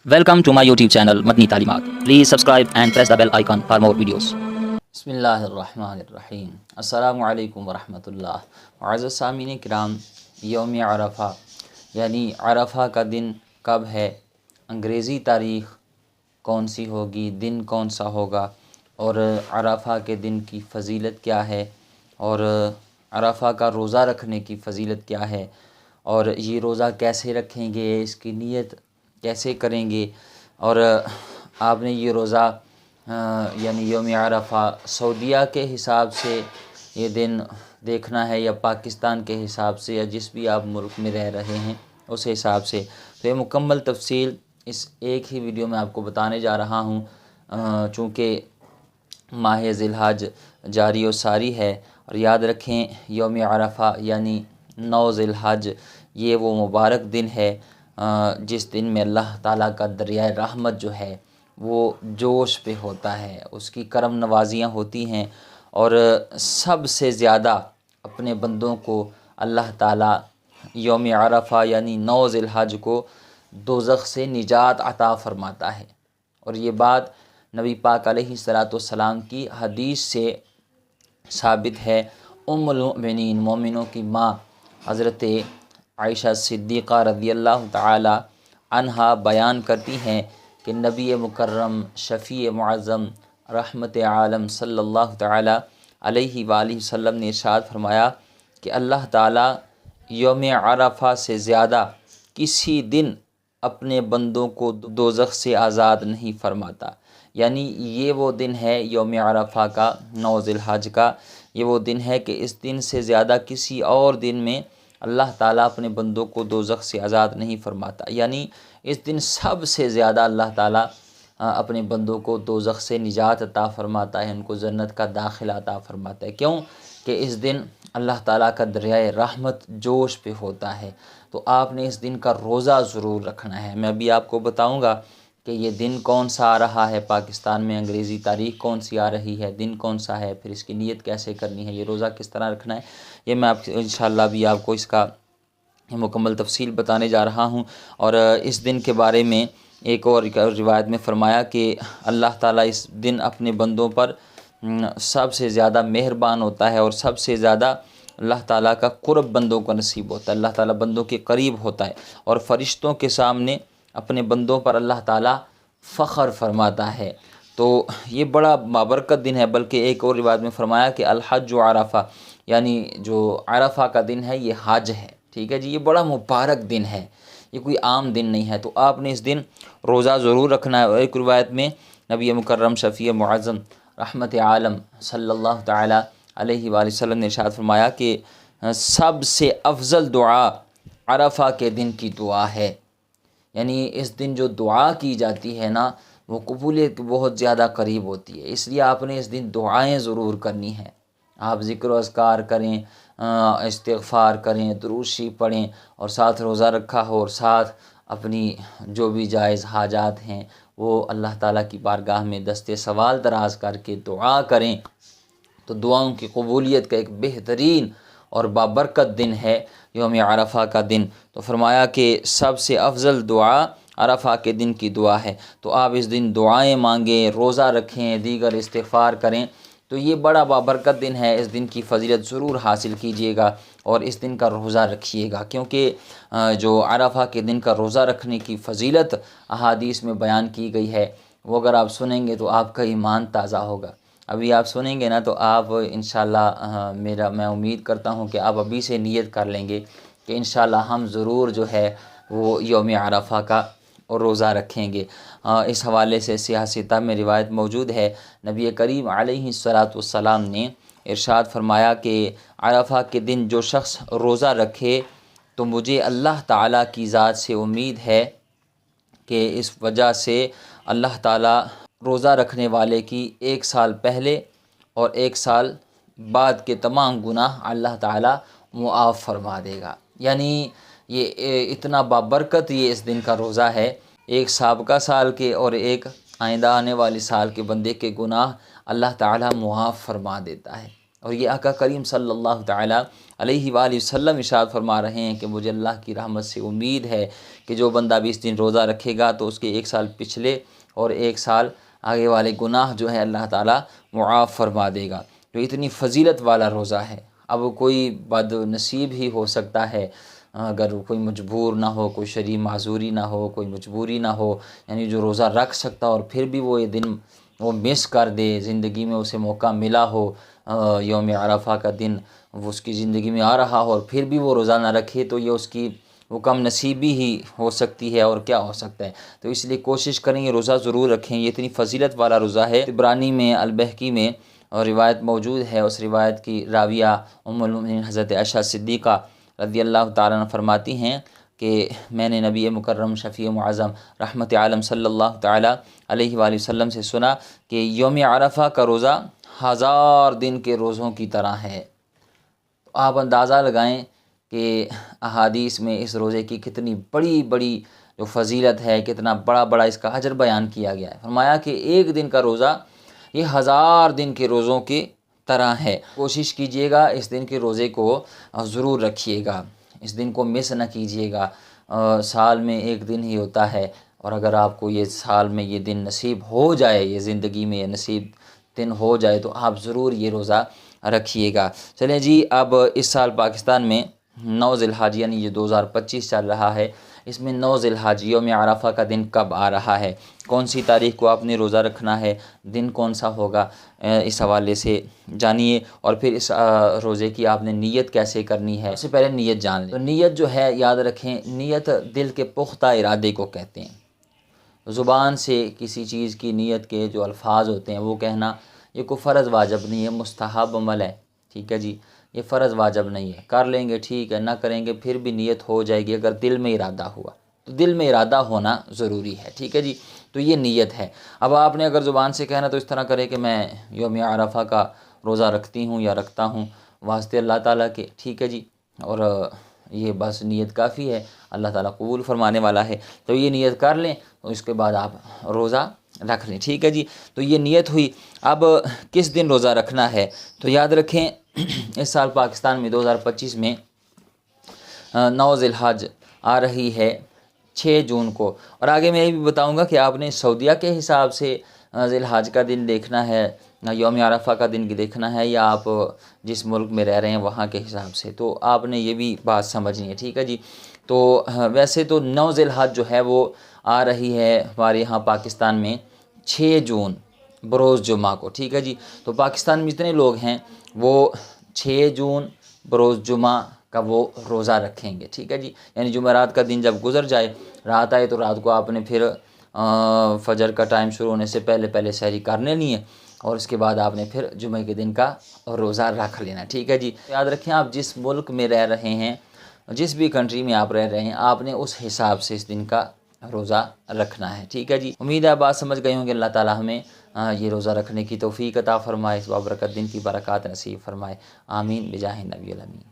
Welcome to my YouTube channel Matni Talimat. Please subscribe and press the bell icon for more videos. بسم اللہ الرحمن الرحیم۔ السلام علیکم ورحمۃ اللہ۔ معزز سامعین کرام، یوم عرفہ یعنی عرفہ کا دن کب ہے، انگریزی تاریخ کون سی ہوگی، دن کون سا ہوگا، اور عرفہ کے دن کی فضیلت کیا ہے، اور عرفہ کا روزہ رکھنے کی فضیلت کیا ہے، اور یہ روزہ کیسے رکھیں گے، اس کی نیت کیسے کریں گے، اور آپ نے یہ روزہ یعنی یوم عرفہ سعودیہ کے حساب سے یہ دن دیکھنا ہے یا پاکستان کے حساب سے یا جس بھی آپ ملک میں رہ رہے ہیں اس حساب سے، تو یہ مکمل تفصیل اس ایک ہی ویڈیو میں آپ کو بتانے جا رہا ہوں۔ چونکہ ماہ ذی الحج جاری و ساری ہے، اور یاد رکھیں یوم عرفہ یعنی 9 ذی الحج یہ وہ مبارک دن ہے جس دن میں اللہ تعالیٰ کا دریائے رحمت جو ہے وہ جوش پہ ہوتا ہے، اس کی کرم نوازیاں ہوتی ہیں، اور سب سے زیادہ اپنے بندوں کو اللہ تعالیٰ یوم عرفہ یعنی 9 ذی الحج کو دوزخ سے نجات عطا فرماتا ہے۔ اور یہ بات نبی پاک علیہ السلام کی حدیث سے ثابت ہے۔ ام المؤمنین، مومنوں کی ماں حضرت عائشہ صدیقہ رضی اللہ تعالی عنہا بیان کرتی ہیں کہ نبی مکرم شفیع معظم رحمت عالم صلی اللہ تعالی علیہ وآلہ وسلم نے ارشاد فرمایا کہ اللہ تعالیٰ یوم عرفہ سے زیادہ کسی دن اپنے بندوں کو دوزخ سے آزاد نہیں فرماتا۔ یعنی یہ وہ دن ہے یوم عرفہ کا، 9 ذی الحج کا، یہ وہ دن ہے کہ اس دن سے زیادہ کسی اور دن میں اللہ تعالیٰ اپنے بندوں کو دوزخ سے آزاد نہیں فرماتا۔ یعنی اس دن سب سے زیادہ اللہ تعالیٰ اپنے بندوں کو دوزخ سے نجات عطا فرماتا ہے، ان کو جنت کا داخلہ عطا فرماتا ہے۔ کیوں کہ اس دن اللہ تعالیٰ کا دریائے رحمت جوش پہ ہوتا ہے، تو آپ نے اس دن کا روزہ ضرور رکھنا ہے۔ میں ابھی آپ کو بتاؤں گا کہ یہ دن کون سا آ رہا ہے، پاکستان میں انگریزی تاریخ کون سی آ رہی ہے، دن کون سا ہے، پھر اس کی نیت کیسے کرنی ہے، یہ روزہ کس طرح رکھنا ہے، یہ میں انشاءاللہ بھی آپ کو اس کا مکمل تفصیل بتانے جا رہا ہوں۔ اور اس دن کے بارے میں ایک اور روایت میں فرمایا کہ اللہ تعالیٰ اس دن اپنے بندوں پر سب سے زیادہ مہربان ہوتا ہے، اور سب سے زیادہ اللہ تعالیٰ کا قرب بندوں کو نصیب ہوتا ہے، اللہ تعالیٰ بندوں کے قریب ہوتا ہے، اور فرشتوں کے سامنے اپنے بندوں پر اللہ تعالیٰ فخر فرماتا ہے۔ تو یہ بڑا بابرکت دن ہے۔ بلکہ ایک اور روایت میں فرمایا کہ الحج عرفہ یعنی جو عرفہ کا دن ہے یہ حج ہے، ٹھیک ہے جی، یہ بڑا مبارک دن ہے، یہ کوئی عام دن نہیں ہے، تو آپ نے اس دن روزہ ضرور رکھنا ہے۔ اور ایک روایت میں نبی مکرم شفیع معظم رحمت عالم صلی اللہ تعالی علیہ وآلہ وسلم نے ارشاد فرمایا کہ سب سے افضل دعا عرفہ کے دن کی دعا ہے۔ یعنی اس دن جو دعا کی جاتی ہے نا وہ قبولیت بہت زیادہ قریب ہوتی ہے، اس لیے آپ نے اس دن دعائیں ضرور کرنی ہیں۔ آپ ذکر و اذکار کریں، استغفار کریں، درود شریف پڑھیں، اور ساتھ روزہ رکھا ہو، اور ساتھ اپنی جو بھی جائز حاجات ہیں وہ اللہ تعالیٰ کی بارگاہ میں دست سوال دراز کر کے دعا کریں، تو دعاؤں کی قبولیت کا ایک بہترین اور بابرکت دن ہے یوم عرفہ کا دن۔ تو فرمایا کہ سب سے افضل دعا عرفہ کے دن کی دعا ہے، تو آپ اس دن دعائیں مانگیں، روزہ رکھیں، دیگر استغفار کریں، تو یہ بڑا بابرکت دن ہے۔ اس دن کی فضیلت ضرور حاصل کیجیے گا اور اس دن کا روزہ رکھیے گا، کیونکہ جو عرفہ کے دن کا روزہ رکھنے کی فضیلت احادیث میں بیان کی گئی ہے وہ اگر آپ سنیں گے تو آپ کا ایمان تازہ ہوگا۔ ابھی آپ سنیں گے نا تو آپ انشاءاللہ میں امید کرتا ہوں کہ آپ ابھی سے نیت کر لیں گے کہ انشاءاللہ ہم ضرور جو ہے وہ یوم عرفہ کا روزہ رکھیں گے۔ اس حوالے سے صحیح ستہ میں روایت موجود ہے، نبی کریم علیہ السلام نے ارشاد فرمایا کہ عرفہ کے دن جو شخص روزہ رکھے تو مجھے اللہ تعالیٰ کی ذات سے امید ہے کہ اس وجہ سے اللہ تعالیٰ روزہ رکھنے والے کی 1 سال پہلے اور 1 سال بعد کے تمام گناہ اللہ تعالیٰ معاف فرما دے گا۔ یعنی یہ اتنا بابرکت یہ اس دن کا روزہ ہے، ایک سابقہ سال کے اور ایک آئندہ آنے والی سال کے بندے کے گناہ اللہ تعالیٰ معاف فرما دیتا ہے۔ اور یہ آقا کریم صلی اللہ تعالی علیہ وآلہ وسلم ارشاد فرما رہے ہیں کہ مجھے اللہ کی رحمت سے امید ہے کہ جو بندہ بھی اس دن روزہ رکھے گا تو اس کے 1 سال پچھلے اور 1 سال آگے والے گناہ جو ہے اللہ تعالیٰ معاف فرما دے گا۔ تو اتنی فضیلت والا روزہ ہے۔ اب کوئی بد نصیب ہی ہو سکتا ہے، اگر کوئی مجبور نہ ہو، کوئی شرعی معذوری نہ ہو، کوئی مجبوری نہ ہو، یعنی جو روزہ رکھ سکتا اور پھر بھی وہ یہ دن وہ مس کر دے، زندگی میں اسے موقع ملا ہو، یوم عرفہ کا دن وہ اس کی زندگی میں آ رہا ہو اور پھر بھی وہ روزہ نہ رکھے، تو یہ اس کی وہ کم نصیبی ہی ہو سکتی ہے، اور کیا ہو سکتا ہے۔ تو اس لیے کوشش کریں یہ روزہ ضرور رکھیں، یہ اتنی فضیلت والا روزہ ہے۔ عبرانی میں البہقی میں اور روایت موجود ہے، اس روایت کی راویہ ام المؤمنین حضرت عائشہ صدیقہ رضی اللہ تعالیٰ عنہ فرماتی ہیں کہ میں نے نبی مکرم شفیع معظم رحمت عالم صلی اللہ تعالیٰ علیہ وآلہ وسلم سے سنا کہ یوم عرفہ کا روزہ 1000 دن کے روزوں کی طرح ہے۔ آپ اندازہ لگائیں کہ احادیث میں اس روزے کی کتنی بڑی بڑی جو فضیلت ہے، کتنا بڑا بڑا اس کا اجر بیان کیا گیا ہے۔ فرمایا کہ 1 دن کا روزہ یہ 1000 دن کے روزوں کی طرح ہے۔ کوشش کیجئے گا اس دن کے روزے کو ضرور رکھیے گا، اس دن کو مس نہ کیجئے گا۔ سال میں 1 دن ہی ہوتا ہے، اور اگر آپ کو یہ سال میں یہ دن نصیب ہو جائے، یہ زندگی میں یہ نصیب دن ہو جائے، تو آپ ضرور یہ روزہ رکھیے گا۔ چلیں جی، اب اس سال پاکستان میں 9 ذی الحج یعنی یہ 2025 چل رہا ہے، اس میں 9 ذی الحج یوم عرفہ کا دن کب آ رہا ہے، کون سی تاریخ کو آپ نے روزہ رکھنا ہے، دن کون سا ہوگا، اس حوالے سے جانیے، اور پھر اس روزے کی آپ نے نیت کیسے کرنی ہے۔ اس سے پہلے نیت جان لیں۔ تو نیت جو ہے یاد رکھیں، نیت دل کے پختہ ارادے کو کہتے ہیں۔ زبان سے کسی چیز کی نیت کے جو الفاظ ہوتے ہیں وہ کہنا، یہ کوئی فرض واجب نہیں ہے، مستحب عمل ہے، ٹھیک ہے جی، یہ فرض واجب نہیں ہے، کر لیں گے ٹھیک ہے، نہ کریں گے پھر بھی نیت ہو جائے گی اگر دل میں ارادہ ہوا، تو دل میں ارادہ ہونا ضروری ہے، ٹھیک ہے جی، تو یہ نیت ہے۔ اب آپ نے اگر زبان سے کہنا تو اس طرح کرے کہ میں یوم عرفہ کا روزہ رکھتی ہوں یا رکھتا ہوں واسطے اللہ تعالیٰ کے، ٹھیک ہے جی، اور یہ بس نیت کافی ہے، اللہ تعالیٰ قبول فرمانے والا ہے، تو یہ نیت کر لیں، تو اس کے بعد آپ روزہ رکھ لیں، ٹھیک ہے جی۔ تو یہ نیت ہوئی۔ اب کس دن روزہ رکھنا ہے، تو یاد رکھیں اس سال پاکستان میں 2025 میں 9 ذی الحج آ رہی ہے 6 جون کو، اور آگے میں یہ بھی بتاؤں گا کہ آپ نے سعودیہ کے حساب سے ذی الحج کا دن دیکھنا ہے، یوم عرفہ کا دن دیکھنا ہے، یا آپ جس ملک میں رہ رہے ہیں وہاں کے حساب سے، تو آپ نے یہ بھی بات سمجھنی ہے، ٹھیک ہے جی۔ تو ویسے تو 9 ذی الحج جو ہے وہ آ رہی ہے ہمارے یہاں پاکستان میں 6 جون بروز جمعہ کو، ٹھیک ہے جی۔ تو پاکستان میں جتنے لوگ ہیں وہ 6 جون بروز جمعہ کا وہ روزہ رکھیں گے، ٹھیک ہے جی، یعنی جمعرات کا دن جب گزر جائے، رات آئے، تو رات کو آپ نے پھر فجر کا ٹائم شروع ہونے سے پہلے سحری کر لینی ہے، اور اس کے بعد آپ نے پھر جمعہ کے دن کا روزہ رکھ لینا، ٹھیک ہے جی۔ یاد رکھیں آپ جس ملک میں رہ رہے ہیں، جس بھی کنٹری میں آپ رہ رہے ہیں، آپ نے اس حساب سے اس دن کا روزہ رکھنا ہے، ٹھیک ہے جی۔ امید ہے بات سمجھ گئے ہوں گے۔ اللہ تعالیٰ ہمیں یہ روزہ رکھنے کی توفیق عطا فرمائے، اس بابرکت دن کی برکات نصیب فرمائے، آمین بجاہ نبی الامین۔